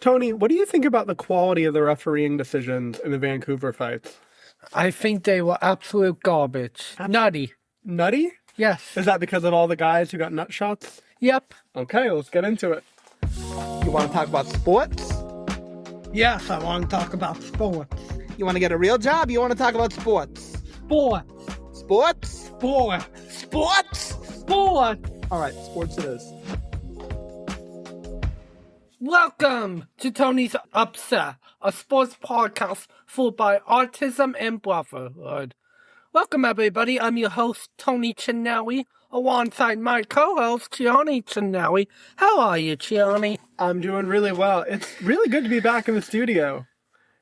Tony, what do you think about the quality of the refereeing decisions in the Vancouver fights? I think they were absolute garbage. Nutty. Nutty? Yes. Is that because of all the guys who got nut shots? Yep. Okay, let's get into it. You want to talk about sports? Yes, I want to talk about sports. You want to get a real job? You want to talk about sports? Sports. Sports? Sports. Sports? Sports. All right, sports it is. Welcome to Tony's Upset, a sports podcast fueled by autism and brotherhood. Welcome, everybody. I'm your host, Tony Gianni, alongside my co-host, Gianni Gianni. How are you, Gianni? I'm doing really well. It's really good to be back in the studio.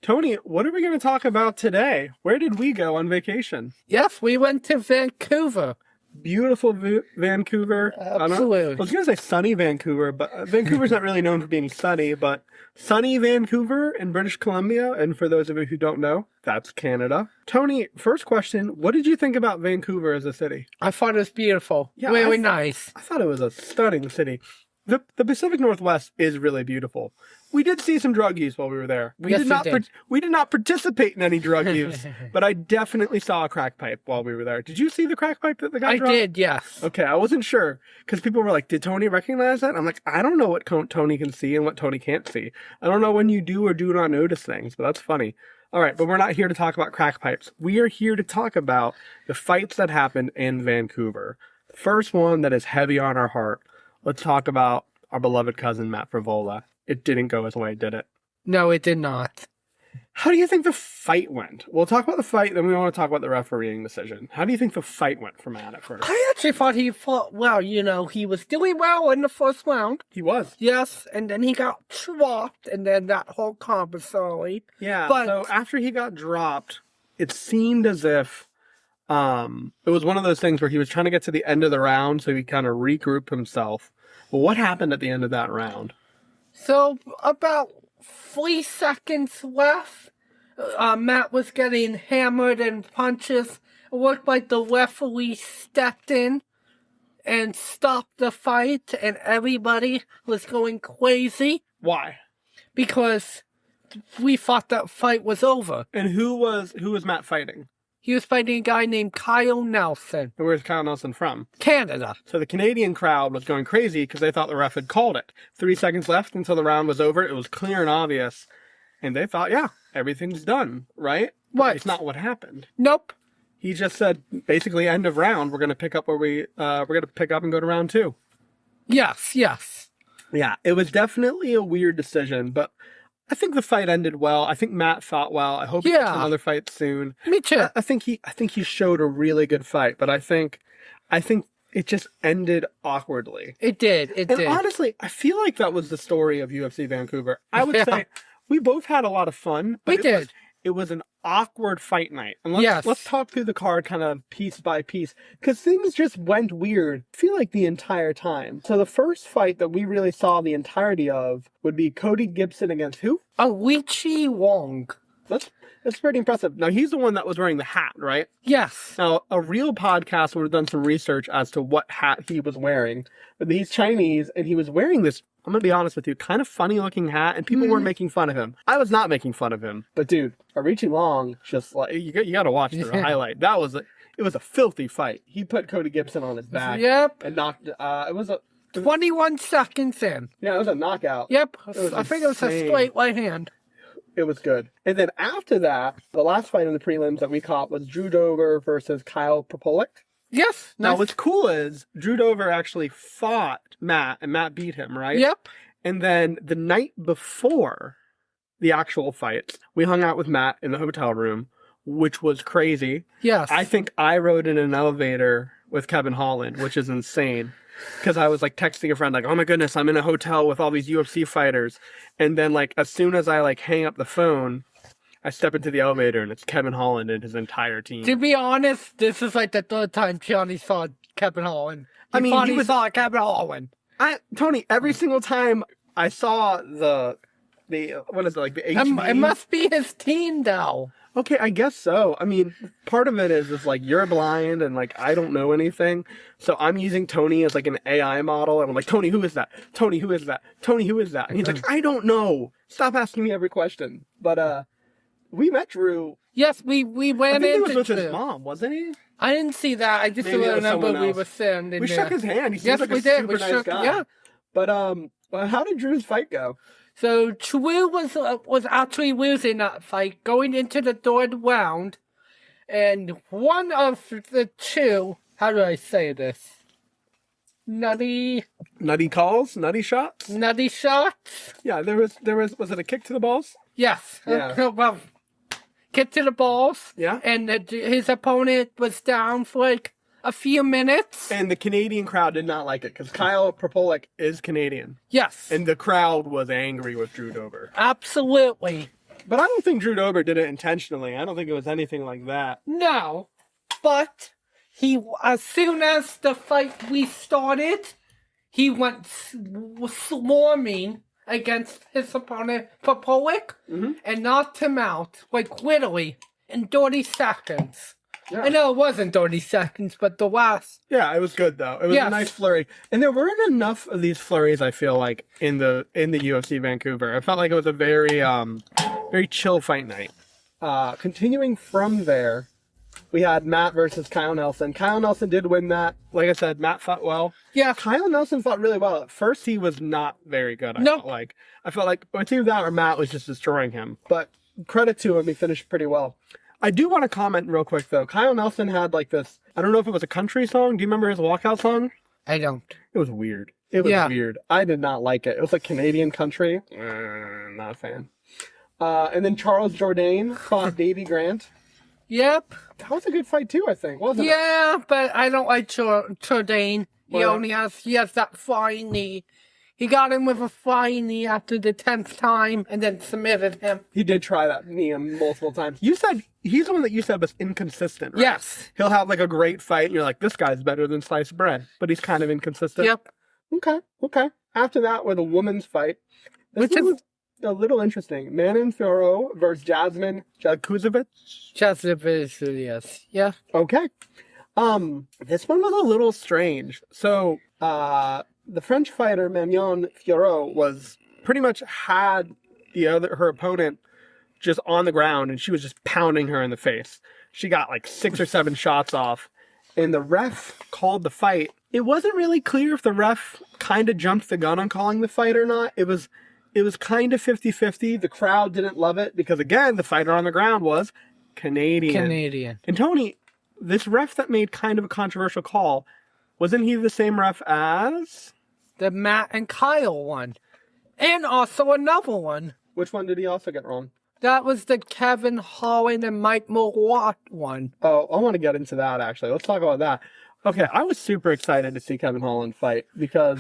Tony, what are we going to talk about today? Where did we go on vacation? Yes, we went to Vancouver. Beautiful Vancouver. Absolutely. I was going to say sunny Vancouver, but Vancouver's not really known for being sunny, but sunny Vancouver in British Columbia. And for those of you who don't know, that's Canada. Tony, first question, what did you think about Vancouver as a city? I thought it was beautiful. Yeah, really nice. I thought it was a stunning city. The Pacific Northwest is really beautiful. We did see some drug use while we were there. We did not participate in any drug use, but I definitely saw a crack pipe while we were there. Did you see the crack pipe that the guy dropped? I did, yes. Okay, I wasn't sure because people were like, "Did Tony recognize that?" I'm like, I don't know what Tony can see and what Tony can't see. I don't know when you do or do not notice things, but that's funny. All right, but we're not here to talk about crack pipes. We are here to talk about the fights that happened in Vancouver. The first one that is heavy on our heart. Let's talk about our beloved cousin, Matt Frivola. It didn't go his way, did it? No, it did not. How do you think the fight went? We'll talk about the fight, then we want to talk about the refereeing decision. How do you think the fight went for Matt at first? I actually thought he fought well. He was doing well in the first round. He was. Yes, and then he got dropped, and then that whole conversation. Yeah, but so after he got dropped, it seemed as if it was one of those things where he was trying to get to the end of the round, so he kind of regrouped himself. Well, what happened at the end of that round? So, about 3 seconds left, Matt was getting hammered and punches. It looked like the referee stepped in and stopped the fight, and everybody was going crazy. Why? Because we thought that fight was over. And who was Matt fighting? He was fighting a guy named Kyle Nelson. And where's Kyle Nelson from? Canada. So the Canadian crowd was going crazy because they thought the ref had called it. 3 seconds left until the round was over. It was clear and obvious. And they thought, yeah, everything's done, right? What? It's not what happened. Nope. He just said, basically, end of round. We're going to pick up we're going to pick up and go to round 2. Yes. Yeah, it was definitely a weird decision, but I think the fight ended well. I think Matt fought well. I hope he gets another fight soon. Me too. I think he showed a really good fight, but I think it just ended awkwardly. It did. And honestly, I feel like that was the story of UFC Vancouver. I would say we both had a lot of fun. But it was an awkward fight night. And let's talk through the card kind of piece by piece, because things just went weird, I feel like, the entire time. So the first fight that we really saw the entirety of would be Cody Gibson against who? Richie Wong. That's pretty impressive. Now, he's the one that was wearing the hat, right? Yes. Now, a real podcast would have done some research as to what hat he was wearing. But he's Chinese, and he was wearing this, I'm going to be honest with you, kind of funny-looking hat, and people weren't making fun of him. I was not making fun of him. But, dude, Richie Long, just like, you got to watch the highlight. It was a filthy fight. He put Cody Gibson on his back. Yep. And knocked, it was a... 21 seconds in. Yeah, it was a knockout. Yep. I think it was a straight right hand. It was good. And then after that, the last fight in the prelims that we caught was Drew Dover versus Kyle Propolic. Yes. Now, what's cool is Drew Dover actually fought Matt, and Matt beat him, right? Yep. And then the night before the actual fights, we hung out with Matt in the hotel room, which was crazy. Yes. I think I rode in an elevator with Kevin Holland, which is insane. Because I was like texting a friend, like, oh my goodness, I'm in a hotel with all these UFC fighters. And then, like, as soon as I like hang up the phone, I step into the elevator and it's Kevin Holland and his entire team. To be honest, this is like the third time Gianni saw Kevin Holland. He saw Kevin Holland. Tony, every single time I saw the what is it, like the It HV? must be his team, though. Okay, I guess so. I mean, part of it is like you're blind and like I don't know anything, so I'm using Tony as like an AI model, and I'm like, Tony, who is that? Tony, who is that? Tony, who is that? And he's like, I don't know. Stop asking me every question. But we met Drew. Yes, we I went think he into was with Drew. his mom, wasn't he? I didn't see that. I just Maybe it was remember someone we else. were sitting in We there. shook his hand. He seems Yes, like we a did. super We nice shook. guy. Yeah. But well, how did Drew's fight go? So Drew was actually losing that fight, going into the third round, and one of the two. How do I say this? Nutty Calls, nutty shots. Nutty shots. Yeah, there was. Was it a kick to the balls? Yes. Yeah. Well, kick to the balls. Yeah. And his opponent was down for like a few minutes. And the Canadian crowd did not like it because Kyle Propolic is Canadian, Yes. and the crowd was angry with Drew Dober. Absolutely. But I don't think Drew Dober did it intentionally. I don't think it was anything like that. No. But as soon as the fight restarted, he went swarming against his opponent, Propolic, and knocked him out, like literally, in 30 seconds. Yeah. I know it wasn't 30 seconds, but the last. Yeah, it was good though. It was a nice flurry, and there weren't enough of these flurries. I feel like in the UFC Vancouver, I felt like it was a very very chill fight night. Continuing from there, we had Matt versus Kyle Nelson. Kyle Nelson did win that. Like I said, Matt fought well. Yeah. Kyle Nelson fought really well. At first, he was not very good. I felt like it's either that or Matt was just destroying him. But credit to him, he finished pretty well. I do want to comment real quick though. Kyle Nelson had like this. I don't know if it was a country song. Do you remember his walkout song? I don't. It was weird. It was weird. I did not like it. It was like Canadian country. Not a fan. And then Charles Jourdain fought Davy Grant. Yep. That was a good fight too, I think, wasn't it? Yeah, but I don't like Jourdain. He has that flying knee. He got him with a flying knee after the 10th time and then submitted him. He did try that knee multiple times. You said, he's the one that you said was inconsistent, right? Yes. He'll have like a great fight and you're like, this guy's better than sliced bread. But he's kind of inconsistent. Yep. Okay. After that, with a woman's fight. This was a little interesting. Manon Fiorot versus Jasmine Jakuzovic. Yes. Yeah. Okay. This one was a little strange. So, the French fighter Manon Fiorot was pretty much had her opponent just on the ground, and she was just pounding her in the face. She got like 6 or 7 shots off, and the ref called the fight. It wasn't really clear if the ref kind of jumped the gun on calling the fight or not. It was kind of 50-50. The crowd didn't love it because, again, the fighter on the ground was Canadian. And Tony, this ref that made kind of a controversial call, wasn't he the same ref as the Matt and Kyle one? And also another one. Which one did he also get wrong? That was the Kevin Holland and Mike Malott one. Oh, I want to get into that, actually. Let's talk about that. Okay, I was super excited to see Kevin Holland fight because,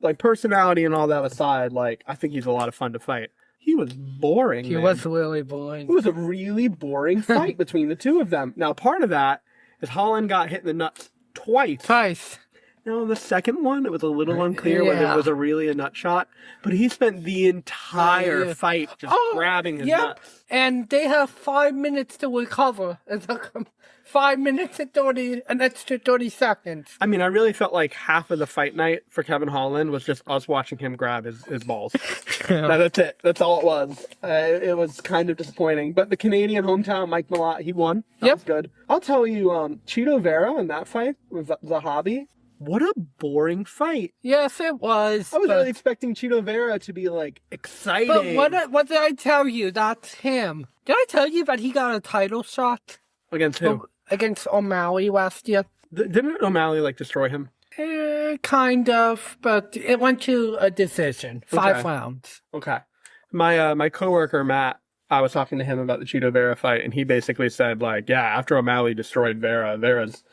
like, personality and all that aside, like, I think he's a lot of fun to fight. He was boring, He was really boring. It was a really boring fight between the two of them. Now, part of that is Holland got hit in the nuts twice. Now, the second one, it was a little unclear whether it was really a nut shot, but he spent the entire fight just grabbing his nuts. And they have 5 minutes to recover. It's like 5 minutes and an extra 30 seconds. I mean, I really felt like half of the fight night for Kevin Holland was just us watching him grab his balls. That's it. That's all it was. It was kind of disappointing. But the Canadian hometown, Mike Malott, he won. That was good. I'll tell you, Cheeto Vera in that fight with Zahabi, what a boring fight. Yes, it was. I was really expecting Cheeto Vera to be, like, exciting. But what did I tell you? That's him. Did I tell you that he got a title shot? Against who? Against O'Malley last year. Didn't O'Malley, like, destroy him? Kind of, but it went to a decision. 5 rounds. Okay. My coworker, Matt, I was talking to him about the Cheeto Vera fight, and he basically said, like, yeah, after O'Malley destroyed Vera's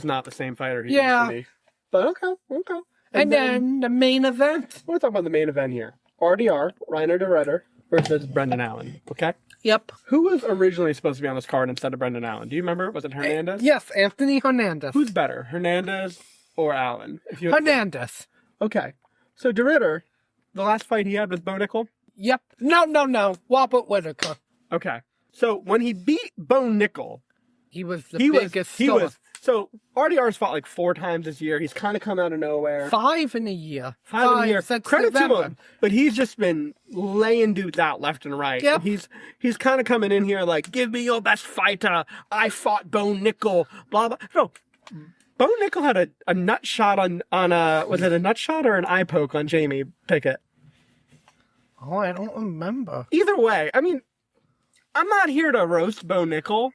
not the same fighter he used to be. But okay. And then the main event. We're talking about the main event here. RDR, Reiner de Redder versus Brendan Allen, okay? Yep. Who was originally supposed to be on this card instead of Brendan Allen? Do you remember? Was it Hernandez? Yes, Anthony Hernandez. Who's better, Hernandez or Allen? Hernandez. Okay. So de Ridder, the last fight he had with Bo Nickel, Yep. No. Robert Whitaker. Okay. So when he beat Bo Nickel, He was the he biggest he star. was so RDR's fought like 4 times this year. He's kind of come out of nowhere. 5 in a year. 5 in a year. Since Credit November. to him, but he's just been laying dudes out left and right. Yep. And he's kind of coming in here like, give me your best fighter. I fought Bo Nickel. Blah blah. No, Bo Nickel had a nut shot on was it a nut shot or an eye poke on Jamie Pickett? Oh, I don't remember. Either way, I mean, I'm not here to roast Bo Nickel,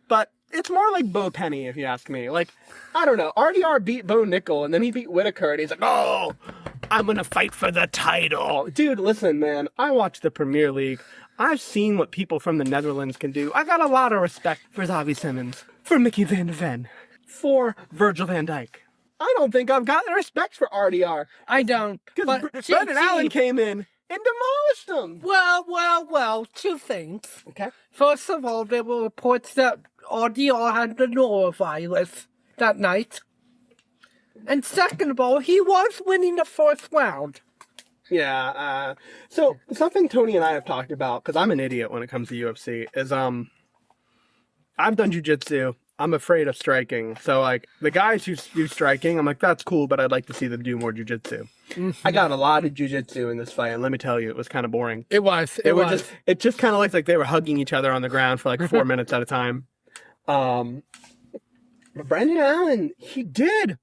but it's more like Bo Penny, if you ask me. Like, I don't know. RDR beat Bo Nickel, and then he beat Whitaker, and he's like, oh, I'm going to fight for the title. Dude, listen, man. I watch the Premier League. I've seen what people from the Netherlands can do. I got a lot of respect for Xavi Simmons, for Mickey Van de Ven, for Virgil van Dijk. I don't think I've got the respect for RDR. I don't. Because But Brendan Allen came in and demolished him. Well, 2 things. Okay. First of all, there were reports that RDR had the norovirus that night. And second of all, he was winning the first round. Yeah, so something Tony and I have talked about, because I'm an idiot when it comes to UFC, is I've done jiu-jitsu. I'm afraid of striking. So, like, the guys who do striking, I'm like, that's cool, but I'd like to see them do more jiu-jitsu. Mm-hmm. I got a lot of jiu-jitsu in this fight, and let me tell you, it was kind of boring. It was. It just kind of looked like they were hugging each other on the ground for like 4 minutes at a time. But Brendan Allen, he did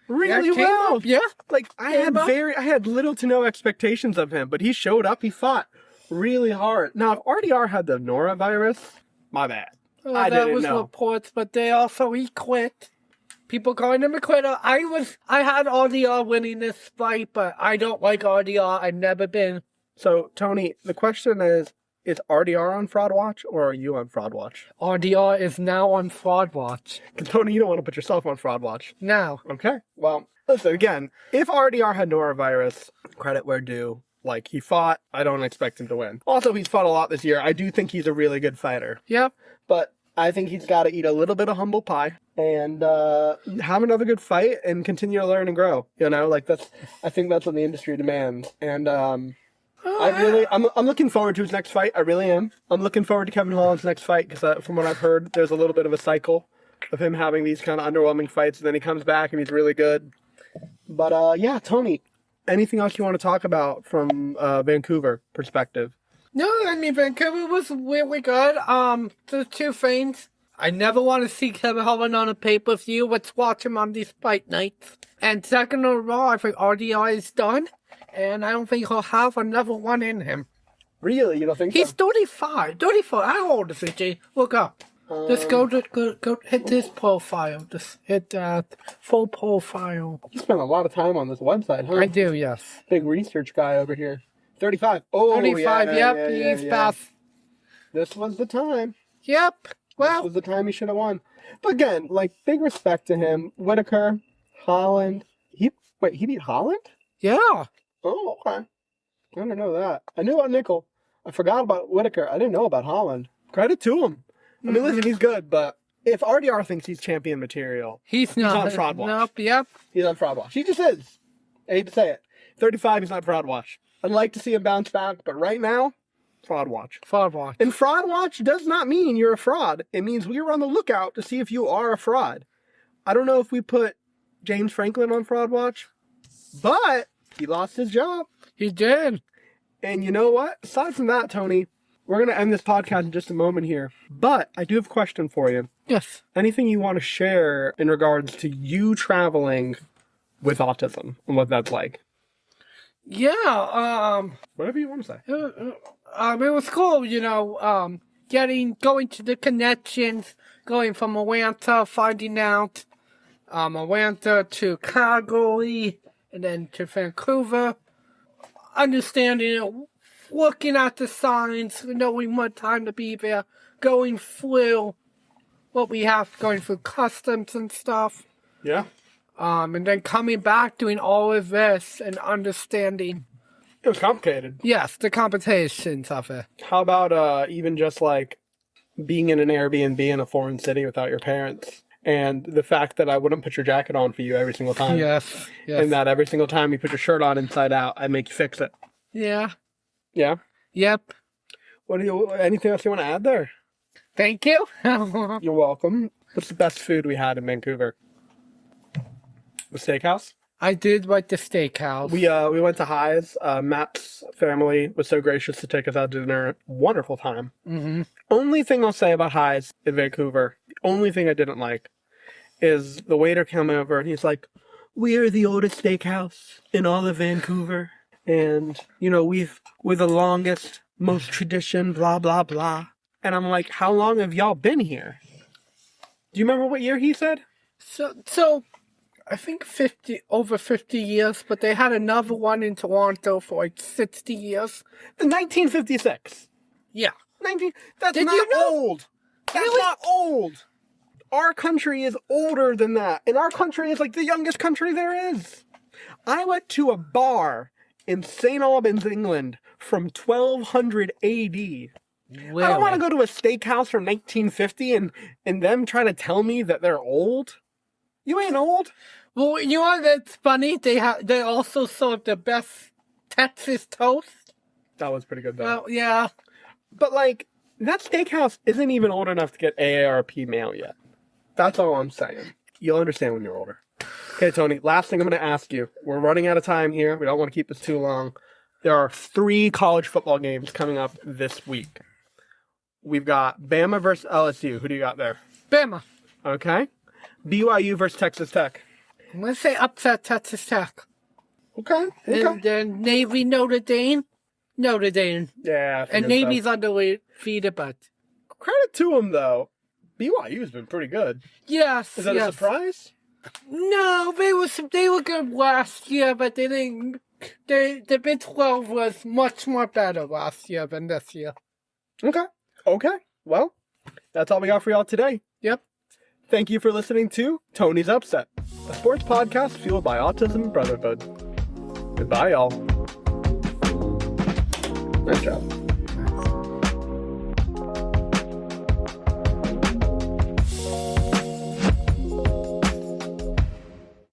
really well. Up, yeah. Like, I had little to no expectations of him, but he showed up, he fought really hard. Now, if RDR had the norovirus, my bad. I didn't know. Reports, but he quit. People calling him a quitter. I had RDR winning this fight, but I don't like RDR. I've never been. So, Tony, the question is RDR on Fraud Watch, or are you on Fraud Watch? RDR is now on Fraud Watch. Tony, you don't want to put yourself on Fraud Watch. No. Okay. Well, listen, again, if RDR had norovirus, credit where due. Like, he fought. I don't expect him to win. Also, he's fought a lot this year. I do think he's a really good fighter. Yep. But I think he's got to eat a little bit of humble pie and have another good fight and continue to learn and grow. You know, like I think that's what the industry demands. And I'm looking forward to his next fight. I really am. I'm looking forward to Kevin Holland's next fight because from what I've heard, there's a little bit of a cycle of him having these kind of underwhelming fights, and then he comes back and he's really good. But yeah, Tony, anything else you want to talk about from Vancouver perspective? No, I mean, Vancouver was really good. There's 2 things. I never want to see Kevin Holland on a pay-per-view. Let's watch him on these fight nights. And second of all, I think RDR is done, and I don't think he'll have another one in him. Really? You don't think He's so? 35. 34. How old is he, G? Look up. Just go hit this profile. Just hit that full profile. You spend a lot of time on this website, huh? I do, yes. Big research guy over here. 35. Oh, 35, yeah, yep, he's past. This was the time. Yep, well. This was the time he should have won. But again, like, big respect to him. Whitaker, Holland. He beat Holland? Yeah. Oh, okay. I didn't know that. I knew about Nickel. I forgot about Whitaker. I didn't know about Holland. Credit to him. I mean, listen, he's good, but if RDR thinks he's champion material, he's not on Fraud Watch. Nope, yep. He's on Fraud Watch. He just is. I hate to say it. 35, he's not Fraud Watch. I'd like to see him bounce back, but right now, Fraud Watch. Fraud Watch. And Fraud Watch does not mean you're a fraud. It means we are on the lookout to see if you are a fraud. I don't know if we put James Franklin on Fraud Watch, but he lost his job. He did. And you know what? Aside from that, Tony, we're going to end this podcast in just a moment here. But I do have a question for you. Yes. Anything you want to share in regards to you traveling with autism and what that's like? Yeah, whatever you want to say. It was cool, you know, going to the connections, going from Atlanta, finding out, Atlanta to Calgary, and then to Vancouver, understanding it, looking at the signs, knowing what time to be there, going through what we have, going through customs and stuff. Yeah. And then coming back, doing all of this and understanding. It was complicated. Yes, the complications of it. How about even just like being in an Airbnb in a foreign city without your parents? And the fact that I wouldn't put your jacket on for you every single time. Yes. And that every single time you put your shirt on inside out, I make you fix it. Yeah. Yeah? Yep. Anything else you want to add there? Thank you. You're welcome. What's the best food we had in Vancouver? The steakhouse? I did like the steakhouse. We went to High's. Matt's family was so gracious to take us out to dinner. Wonderful time. Mm-hmm. Only thing I'll say about High's in Vancouver, the only thing I didn't like, is the waiter came over and he's like, "We're the oldest steakhouse in all of Vancouver. And, we're the longest, most tradition, blah, blah, blah." And I'm like, "How long have y'all been here?" Do you remember what year he said? So I think over 50 years, but they had another one in Toronto for like 60 years. 1956. Yeah. That's Did not you know? old. That's Really? not old. Our country is older than that. And our country is like the youngest country there is. I went to a bar in St. Albans, England from 1200 AD. Really? I don't want to go to a steakhouse from 1950 and them trying to tell me that they're old. You ain't old. Well, you know what? That's funny. They also serve the best Texas toast. That was pretty good though. Well, yeah. But like, that steakhouse isn't even old enough to get AARP mail yet. That's all I'm saying. You'll understand when you're older. Okay, Tony, last thing I'm going to ask you. We're running out of time here. We don't want to keep this too long. There are 3 college football games coming up this week. We've got Bama versus LSU. Who do you got there? Bama. Okay. BYU versus Texas Tech. I'm going to say upset Texas Tech. Okay. And then Navy, Notre Dame. Notre Dame. Yeah. And Navy's undefeated, but... Credit to them, though. BYU's been pretty good. Yes. Is that a surprise? No, they were good last year, but they didn't... The Big 12 was much more better last year than this year. Okay. Well, that's all we got for y'all today. Yep. Thank you for listening to Tony's Upset, a sports podcast fueled by Autism Brotherhood. Goodbye, y'all. Nice job.